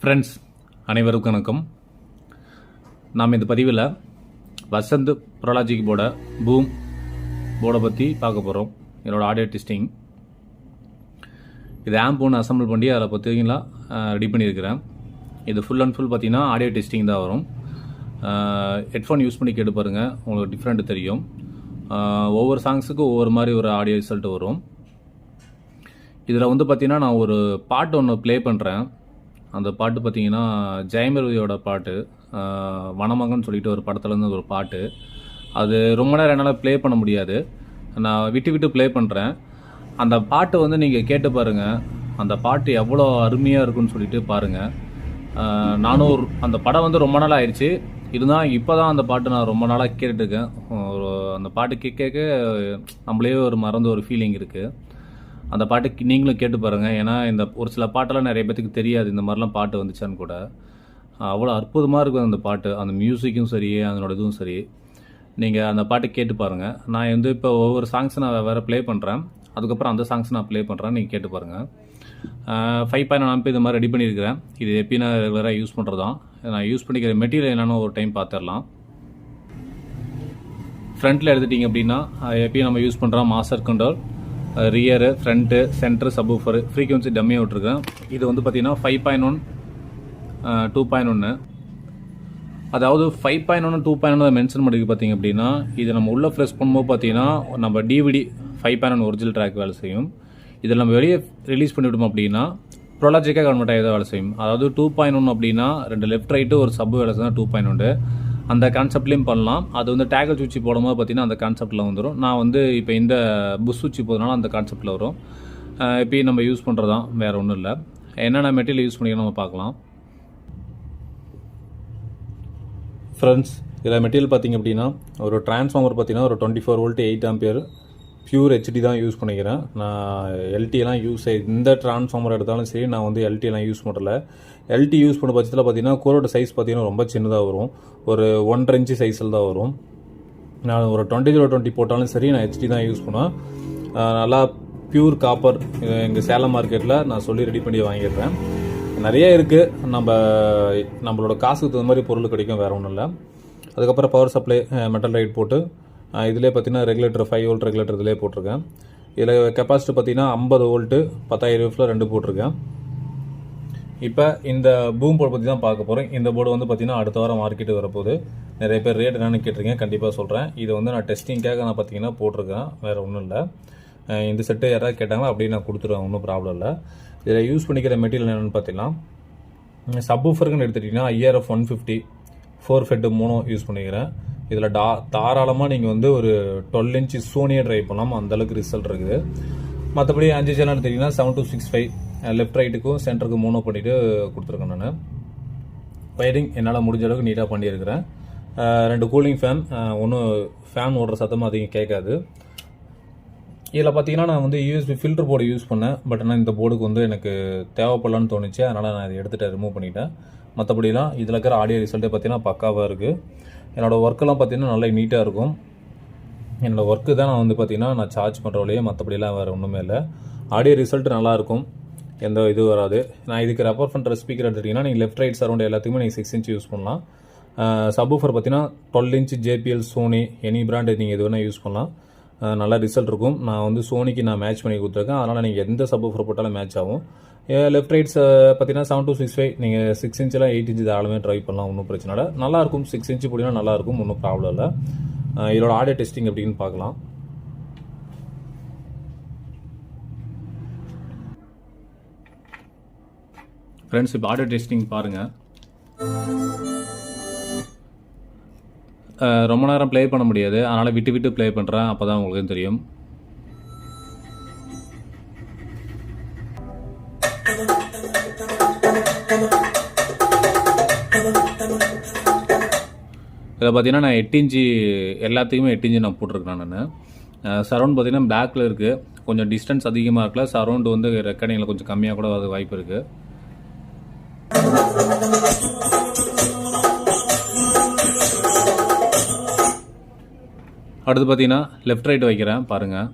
Friends அனைவருக்கும் வணக்கம். நாம் இந்த பதிவில் வசந்த் ப்ரோலாஜிக் பூம் போர்டை பற்றி பார்க்க போகிறோம். என்னோட ஆடியோ டெஸ்டிங் இது ஆம்ப் ஒன்று அசம்பிள் பண்ணி அதில் பார்த்தீங்கன்னா ரெடி பண்ணியிருக்கிறேன். இது ஃபுல் அண்ட் ஃபுல் பார்த்தீங்கன்னா ஆடியோ டெஸ்டிங் தான் வரும். ஹெட்ஃபோன் யூஸ் பண்ணி கேட்டு பாருங்கள், உங்களுக்கு டிஃப்ரெண்ட் தெரியும். ஒவ்வொரு சாங்ஸுக்கும் ஒவ்வொரு மாதிரி ஒரு ஆடியோ ரிசல்ட் வரும். இதில் வந்து பார்த்தீங்கன்னா நான் ஒரு பாட்டு ஒன்று ப்ளே பண்ணுறேன். அந்த பாட்டு பார்த்தீங்கன்னா ஜெயமருவியோட பாட்டு, வனமகன் சொல்லிட்டு ஒரு படத்துலேருந்து ஒரு பாட்டு. அது ரொம்ப நேரம் என்னால் ப்ளே பண்ண முடியாது, நான் விட்டு ப்ளே பண்ணுறேன். அந்த பாட்டு வந்து நீங்கள் கேட்டு பாருங்கள், அந்த பாட்டு எவ்வளோ அருமையாக இருக்குன்னு சொல்லிட்டு பாருங்கள். நானும் அந்த படம் வந்து ரொம்ப நாள் ஆயிடுச்சு, இருந்தால் இப்போ தான் அந்த பாட்டு நான் ரொம்ப நாளாக கேட்டுருக்கேன். அந்த பாட்டு கேட்க நம்மளே ஒரு மறந்த ஒரு ஃபீலிங் இருக்குது. அந்த பாட்டுக்கு நீங்களும் கேட்டு பாருங்கள். ஏன்னா இந்த ஒரு சில பாட்டெல்லாம் நிறைய பேத்துக்கு தெரியாது, இந்த மாதிரிலாம் பாட்டு வந்துச்சான்னு கூட. அவ்வளோ அற்புதமாக இருக்கும் அந்த பாட்டு, அந்த மியூசிக்கும் சரி, அதனோட இதுவும் சரி. நீங்கள் அந்த பாட்டு கேட்டு பாருங்கள். நான் வந்து இப்போ ஒவ்வொரு சாங்ஸ் நான் வேறு ப்ளே பண்ணுறேன், அதுக்கப்புறம் அந்த சாங்ஸ் நான் ப்ளே பண்ணுறேன், நீங்கள் கேட்டு பாருங்கள். 5.9 ஆம்ப் இது மாதிரி ரெடி பண்ணியிருக்கிறேன். இது எப்பயும் நான் ரெகுலராக யூஸ் பண்ணுறது தான். நான் யூஸ் பண்ணிக்கிற மெட்டீரியல் என்னென்னு ஒரு டைம் பார்த்துடலாம். ஃப்ரண்ட்டில் எடுத்துட்டிங்க அப்படின்னா எப்பயும் நம்ம யூஸ் பண்ணுறோம் master control, rear, front, centre, subwoofer, frequency டம்மியாக விட்ருக்கேன். இது வந்து பார்த்தீங்கன்னா 5.1 2.1. அதாவது 5.1 2.1 மென்ஷன் பண்ணிக்கு பார்த்தீங்க அப்படின்னா, இது நம்ம உள்ளே ப்ரெஸ் பண்ணும்போது பார்த்தீங்கன்னா நம்ம டிவிடி 5.1 ஒரிஜினல் ட்ராக் வேலை செய்யும். இதில் நம்ம வெளியே ரிலீஸ் பண்ணிவிட்டோம் அப்படின்னா ப்ரோலாஜிக்காக கன்வெர்ட் ஆகி தான் வேலை செய்யும். அதாவது 2.1 அப்படின்னா 2 லெஃப்ட் ரைட்டு ஒரு சப்பு வேலை செய்யும் 2.1. அந்த கான்செப்ட்லேயும் பண்ணலாம். அது வந்து டேகல் சுவிட்ச் போடும்போது பார்த்தீங்கன்னா அந்த கான்செப்டில் வந்துடும். நான் வந்து இப்போ இந்த புஷ் சுவிட்ச் போதுனால அந்த கான்செப்டில் வரும். இப்போ நம்ம யூஸ் பண்ணுறது தான், வேறு ஒன்றும் இல்லை. என்னென்ன மெட்டீரியல் யூஸ் பண்ணிக்கணும் நம்ம பார்க்கலாம். ஃப்ரெண்ட்ஸ், இதில் மெட்டீரியல் பார்த்திங்க அப்படின்னா ஒரு டிரான்ஸ்ஃபார்மர் பார்த்தீங்கன்னா ஒரு 24 வோல்ட் 8 ஆம்பியர் பியூர் ஹெச்டி தான் யூஸ் பண்ணிக்கிறேன். நான் எல்டிலாம் இந்த டிரான்ஸ்ஃபார்மர் எடுத்தாலும் சரி, நான் வந்து எல்டிலாம் யூஸ் பண்ணல. எல்டி யூஸ் பண்ண பட்சத்தில் பார்த்தீங்கன்னா கோரோட சைஸ் பார்த்தீங்கன்னா ரொம்ப சின்னதாக வரும், ஒரு 1.5 இன்ச்சு சைஸில் தான் வரும். நான் ஒரு 2020 போட்டாலும் சரி நான் ஹெச்டி தான் யூஸ் பண்ணுவேன். நல்லா பியூர் காப்பர் எங்கள் சேலம் மார்க்கெட்டில் நான் சொல்லி ரெடி பண்ணி வாங்கிடுறேன். நிறைய இருக்குது, நம்மளோட காசுக்கு தகுந்த மாதிரி பொருள் கிடைக்கும், வேறு ஒன்றும் இல்லை. அதுக்கப்புறம் பவர் சப்ளை மெட்டல் ரைட் போட்டு இதிலே பார்த்தீங்கன்னா ரெகுலேட்டர் 5 வோல்ட் ரெகுலேட்டர் இதிலே போட்டிருக்கேன். இதில் கெப்பாசிட்டி பார்த்தீங்கன்னா 50 வோல்ட்டு 10,000 ரூஃபில் 2 போட்டிருக்கேன். இப்போ இந்த பூம் போர்டு பற்றி தான் பார்க்க போகிறேன். இந்த போர்டு வந்து பார்த்தீங்கன்னா அடுத்த வாரம் மார்க்கெட்டு வரப்போகுது. நிறைய பேர் ரேட் என்னென்னு கேட்டிருக்கேன், கண்டிப்பாக சொல்கிறேன். இது வந்து நான் டெஸ்டிங்காக நான் பார்த்தீங்கன்னா போட்டிருக்கேன், வேறு ஒன்றும் இல்லை. இந்த செட்டு யாராவது கேட்டாங்களோ அப்படியே நான் கொடுத்துருவேன், ஒன்றும் ப்ராப்ளம் இல்லை. இதில் யூஸ் பண்ணிக்கிற மெட்டீரியல் என்னென்னு பார்த்தீங்கன்னா, சப்வூஃபருக்குன்னு எடுத்துட்டிங்கன்னா IRF 150 4 ஃபெட்டு 3 யூஸ் பண்ணிக்கிறேன். இதில் தாராளமாக நீங்கள் வந்து ஒரு 12 இன்ச்சு சோனியை ட்ரை பண்ணலாம், அந்தளவுக்கு ரிசல்ட் இருக்குது. மற்றபடி 5 சேனல் எடுத்திங்கன்னா 7265 லெஃப்ட் ரைட்டுக்கும் சென்டருக்கும் 3 பண்ணிவிட்டு கொடுத்துருக்கேன். நான் வயரிங் என்னால் முடிஞ்ச அளவுக்கு நீட்டாக பண்ணியிருக்கிறேன். 2 கூலிங் ஃபேன், ஒன்றும் ஃபேன் ஓடுற சத்தமாக அதிகம் கேட்காது. இதில் பார்த்தீங்கன்னா நான் வந்து USB ஃபில்டர் போர்டு யூஸ் பண்ணேன், பட் ஆனால் இந்த போர்டுக்கு வந்து எனக்கு தேவைப்படலான்னு தோணுச்சு, அதனால் நான் இதை எடுத்துகிட்டு ரிமூவ் பண்ணிட்டேன். மற்றபடிலாம் இதில் இருக்கிற ஆடியோ ரிசல்ட்டே பார்த்தீங்கன்னா பக்காவாக இருக்குது. என்னோடய ஒர்க்கெல்லாம் பார்த்தீங்கன்னா நல்லா நீட்டாக இருக்கும். என்னோடய ஒர்க்கு தான் நான் வந்து பார்த்தீங்கன்னா நான் சார்ஜ் பண்ணுற வழியே, மற்றபடிலாம் வேறு ஒன்றுமே இல்லை. ஆடியோ ரிசல்ட் நல்லாயிருக்கும், எந்த இது வராது. நான் இதுக்கு ரெஃபர் பண்ணுற ஸ்பீக்கர் எடுத்துட்டிங்கன்னா நீங்கள் லெஃப்ட் ரைட் சரௌண்ட் எல்லாத்துக்குமே நீங்கள் 6 இன்ச் யூஸ் பண்ணலாம். சப்வூஃபர் பார்த்தீங்கன்னா 12 inch JPL Sony any brand நீங்கள் எது வேணால் யூஸ் பண்ணலாம், நல்ல ரிசல்ட் இருக்கும். நான் வந்து சோனிக்கு நான் மேட்ச் பண்ணி கொடுத்துருக்கேன், அதனால் நீங்கள் எந்த சப்வூஃபர் போட்டாலும் மேட்ச் ஆகும். லெஃப்ட் ரைட்ஸ் பார்த்தீங்கன்னா 7265 நீங்கள் 6 இன்ச்செலாம் 8 இன்ச்சு தாராளமே ட்ரை பண்ணலாம், ஒன்றும் பிரச்சனை இல்லை. நல்லாயிருக்கும், 6 இன்ச்சு போட்டிங்கன்னா நல்லாயிருக்கும், ஒன்றும் ப்ராப்ளம் இல்லை. இதோட ஆடியோ டெஸ்டிங் எப்படின்னு பார்க்கலாம். ஃப்ரெண்ட்ஸ், இப்போ ஆடியோ டெஸ்டிங் பாருங்கள். ரொம்ப நேரம் ப்ளே பண்ண முடியாது, அதனால் விட்டு ப்ளே பண்ணுறேன், அப்போ தான் உங்களுக்கு தெரியும். இதில் பார்த்தீங்கன்னா நான் 8 இன்ச்சு எல்லாத்துக்குமே 8 இன்ச்சு நான் போட்டிருக்கேன். நான் சரௌண்ட் பார்த்தீங்கன்னா பிளாக்கில் இருக்குது, கொஞ்சம் டிஸ்டன்ஸ் அதிகமாக இருக்கல. சரௌண்டு வந்து ரெக்கார்டிங்கில் கொஞ்சம் கம்மியாக கூட வர வாய்ப்பு இருக்குது. அடுத்து பார்த்தீங்கன்னா லெஃப்ட் ரைட் வைக்கிறேன் பாருங்கள்.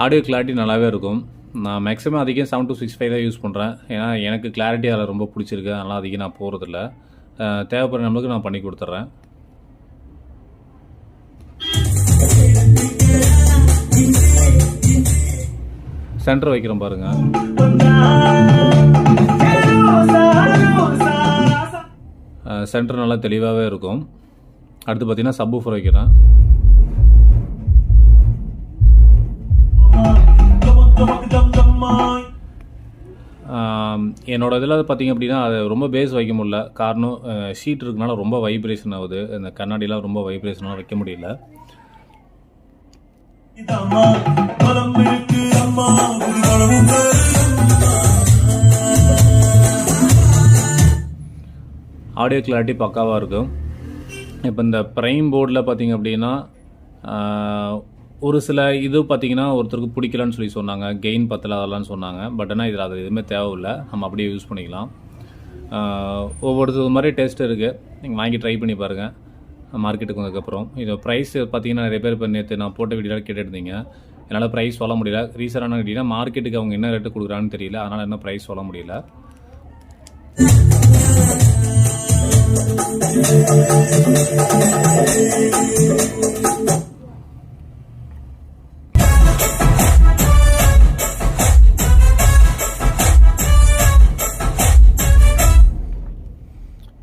ஆடியோ கிளாரிட்டி நல்லாவே இருக்கும். நான் மேக்ஸிமம் அதிகம் 7-6.5 தான் யூஸ் பண்ணுறேன். ஏன்னா எனக்கு கிளாரிட்டி அதில் ரொம்ப பிடிச்சிருக்கு. அதனால் அதிகம் நான் போகிறதில்ல. தேவைப்படுற நம்மளுக்கு நான் பண்ணி கொடுத்துட்றேன். சென்டர் வைக்கிறோம் பாருங்கள். சென்டர் நல்லா தெளிவாகவே இருக்கும். அடுத்து பார்த்தீங்கன்னா சப்வூஃபர் வைக்கிறேன். என்னோட இதில் பார்த்திங்க அப்படின்னா அது ரொம்ப பேஸ் வைக்க முடியல. காரணம் ஷீட் இருக்கனால ரொம்ப வைப்ரேஷன் ஆகுது. இந்த கண்ணாடிலாம் ரொம்ப வைப்ரேஷனாக வைக்க முடியல. ஆடியோ கிளாரிட்டி பக்காவாக இருக்கும். இப்போ இந்த ப்ரைம் போர்டில் பார்த்திங்க அப்படின்னா ஒரு சில இது பார்த்திங்கன்னா ஒருத்தருக்கு பிடிக்கலன்னு சொல்லி சொன்னாங்க. கெயின் பத்தலை அதெல்லாம் சொன்னாங்க. பட் ஆனால் இதில் அது எதுவுமே தேவையில்லை. நம்ம அப்படியே யூஸ் பண்ணிக்கலாம். ஒவ்வொருத்தர் மாதிரி டேஸ்ட் இருக்குது. நீங்கள் வாங்கி ட்ரை பண்ணி பாருங்கள் மார்க்கெட்டுக்கு வந்ததுக்கப்புறம். இது ப்ரைஸ் பார்த்திங்கன்னா நிறைய பேர் இப்போ நேற்று நான் போட்ட வீடியோவில் கேட்டுருந்தீங்க. என்னால் ப்ரைஸ் சொல்ல முடியல. ரீசன் என்ன கேட்டிங்கன்னா மார்க்கெட்டுக்கு அவங்க என்ன ரேட்டு கொடுக்குறான்னு தெரியல. அதனால் என்ன ப்ரைஸ் சொல்ல முடியல.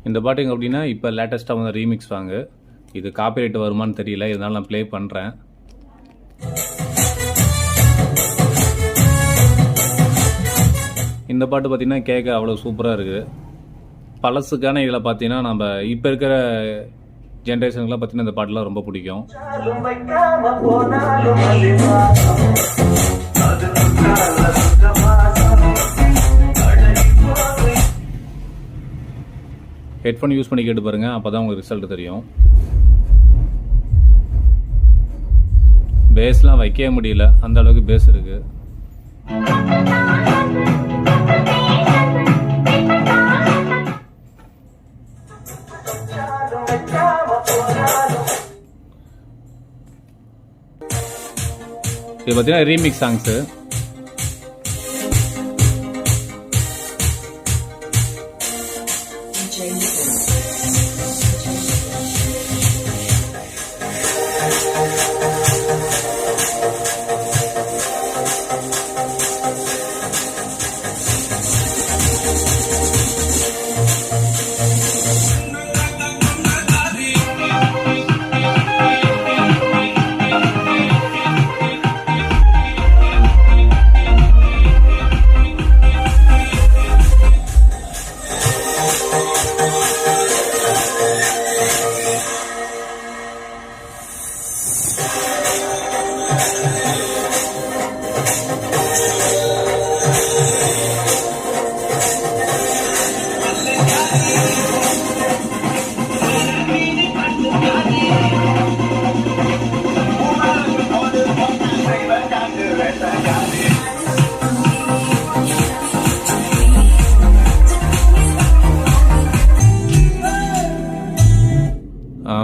இந்த பாட்டுங்க அப்படின்னா இப்போ லேட்டஸ்ட்டாக வந்து ரீமிக்ஸ் வாங்கு. இது காப்பிரைட் வருமானு தெரியல. இதனால நான் ப்ளே பண்ணுறேன். இந்த பாட்டு பார்த்தீங்கன்னா கேட்க அவ்வளோ சூப்பராக இருக்குது. பழசுக்கான இதில் பார்த்தீங்கன்னா நம்ம இப்போ இருக்கிற ஜென்ரேஷனுக்குலாம் பார்த்தீங்கன்னா இந்த பாட்டுலாம் ரொம்ப பிடிக்கும். ஹெட்ஃபோன் யூஸ் பண்ணி கேட்டு பாருங்கள். அப்போ தான் உங்களுக்கு ரிசல்ட் தெரியும். பேஸ்லாம் வைக்கவே முடியல. அந்த அளவுக்கு பேஸ் இருக்குது. இது பார்த்தீங்கன்னா ரீமிக்ஸ் சாங்ஸு.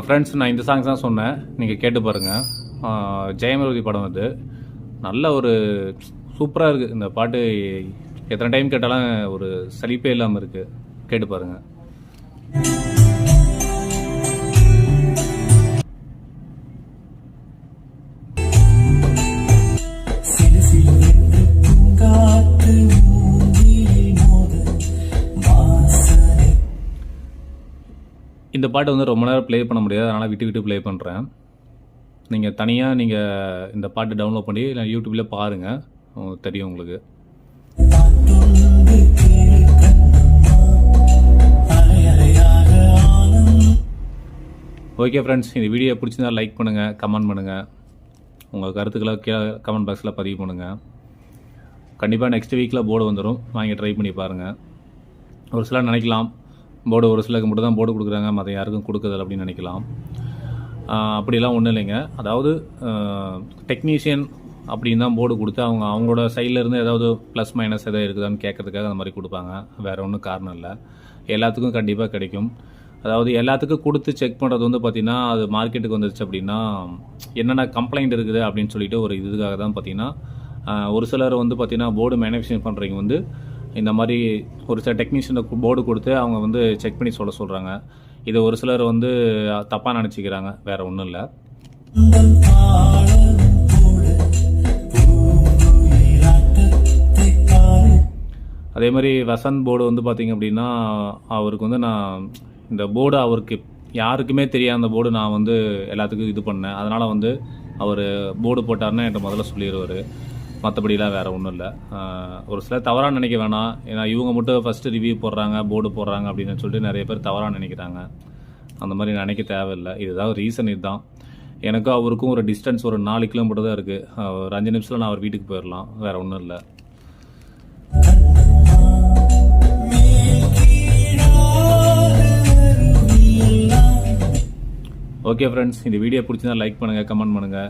ஃப்ரெண்ட்ஸ், நான் இந்த சாங்ஸ் தான் சொன்னேன். நீங்கள் கேட்டு பாருங்கள். ஜெயமருதி படம் அது நல்ல ஒரு சூப்பராக இருக்குது. இந்த பாட்டு எத்தனை டைம் கேட்டாலும் ஒரு சலிப்பே இல்லாமல் இருக்குது. கேட்டு பாருங்கள். இந்த பாட்டு வந்து ரொம்ப நேரம் ப்ளே பண்ண முடியாது. அதனால் விட்டு விட்டு ப்ளே பண்ணுறேன். நீங்கள் தனியாக இந்த பாட்டு டவுன்லோட் பண்ணி இல்லை யூடியூப்பில் பாருங்கள், தெரியும் உங்களுக்கு. ஓகே ஃப்ரெண்ட்ஸ், இந்த வீடியோ பிடிச்சிருந்தா லைக் பண்ணுங்கள், கமெண்ட் பண்ணுங்கள். உங்கள் கருத்துக்களை கமெண்ட் பாக்ஸில் பதிவு பண்ணுங்கள். கண்டிப்பாக நெக்ஸ்ட் வீக்கில் போர்டு வந்துடும். வாங்கி ட்ரை பண்ணி பாருங்கள். ஒரு சிலர் நினைக்கலாம் போர்டு ஒரு சிலருக்கு மட்டும் தான் போர்டு கொடுக்குறாங்க, மற்ற யாருக்கும் கொடுக்குதல் அப்படின்னு நினைக்கலாம். அப்படிலாம் ஒன்றும் இல்லைங்க. அதாவது டெக்னீஷியன் அப்படின்னு தான் போர்டு கொடுத்து அவங்களோட சைட்லேருந்து ஏதாவது ப்ளஸ் மைனஸ் எதாவது இருக்குதான்னு கேட்கறதுக்காக அந்த மாதிரி கொடுப்பாங்க. வேறு ஒன்றும் காரணம் இல்லை. எல்லாத்துக்கும் கண்டிப்பாக கிடைக்கும். அதாவது எல்லாத்துக்கும் கொடுத்து செக் பண்ணுறது வந்து பார்த்திங்கன்னா அது மார்க்கெட்டுக்கு வந்துருச்சு அப்படின்னா என்னென்ன கம்ப்ளைண்ட் இருக்குது அப்படின்னு சொல்லிட்டு ஒரு இதுக்காக தான் பார்த்திங்கன்னா ஒரு சிலர் வந்து பார்த்திங்கன்னா போர்டு மேனுஃபேக்சரிங் பண்ணுறவங்க வந்து இந்த மாதிரி ஒரு சில டெக்னீஷியனை போர்டு கொடுத்து அவங்க வந்து செக் பண்ணி சொல்கிறாங்க. இதை ஒரு சிலர் வந்து தப்பாக நினச்சிக்கிறாங்க, வேறு ஒன்றும் இல்லை. அதே மாதிரி வசந்த் போர்டு வந்து பார்த்திங்க அப்படின்னா அவருக்கு வந்து நான் இந்த போர்டு அவருக்கு யாருக்குமே தெரியாத அந்த போர்டு நான் வந்து எல்லாத்துக்கும் இது பண்ணேன். அதனால் வந்து அவர் போர்டு போட்டார்னா என்கிட்ட முதல்ல சொல்லிடுவார். மற்றபடிலாம் வேறு ஒன்றும் இல்லை. ஒரு சிலர் தவறாக நினைக்க வேணாம். ஏன்னா இவங்க மட்டும் ஃபஸ்ட்டு ரிவ்யூ போடுறாங்க, போர்டு போடுறாங்க அப்படின்னு சொல்லிட்டு நிறைய பேர் தவறாக நினைக்கிறாங்க. அந்த மாதிரி நினைக்க தேவையில்லை. இதுதான் ரீசன். இதுதான் எனக்கும் அவருக்கும் ஒரு டிஸ்டன்ஸ் ஒரு 4 கிலோமீட்டர் தான் இருக்குது. ஒரு 5 நிமிஷத்தில் நான் அவர் வீட்டுக்கு போயிடலாம், வேறு ஒன்றும் இல்லை. ஓகே ஃப்ரெண்ட்ஸ், இந்த வீடியோ பிடிச்சிருந்தா லைக் பண்ணுங்கள், கமெண்ட் பண்ணுங்கள்.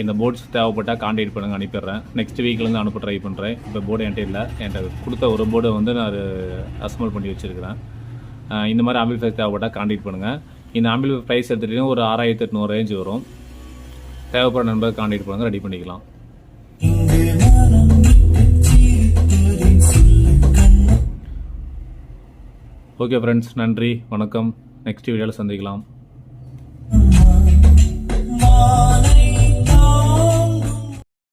இந்த போர்ட்ஸ் தேவைப்பட்டால் கான்டாக்ட் பண்ணுங்கள், அனுப்பிடுறேன். நெக்ஸ்ட் வீக்லேருந்து அனுப்ப ட்ரை பண்ணுறேன். இப்போ போர்டு என்கிட்ட இல்லை. என்கிட்ட கொடுத்த ஒரு போர்டை வந்து நான் அசம்பிள் பண்ணி வச்சுருக்கிறேன். இந்த மாதிரி ஆம்பிளிஃபையர் தேவைப்பட்டால் கான்டாக்ட் பண்ணுங்கள். இந்த ஆம்பிளிஃபையர் ப்ரைஸ் எடுத்துகிட்டிங்கன்னா ஒரு 6800 ரேஞ்ச் வரும். தேவைப்படுற நண்பர் கான்டாக்ட் பண்ணுங்கள், ரெடி பண்ணிக்கலாம். ஓகே ஃப்ரெண்ட்ஸ், நன்றி, வணக்கம். நெக்ஸ்ட் வீடியோவில் சந்திக்கலாம்.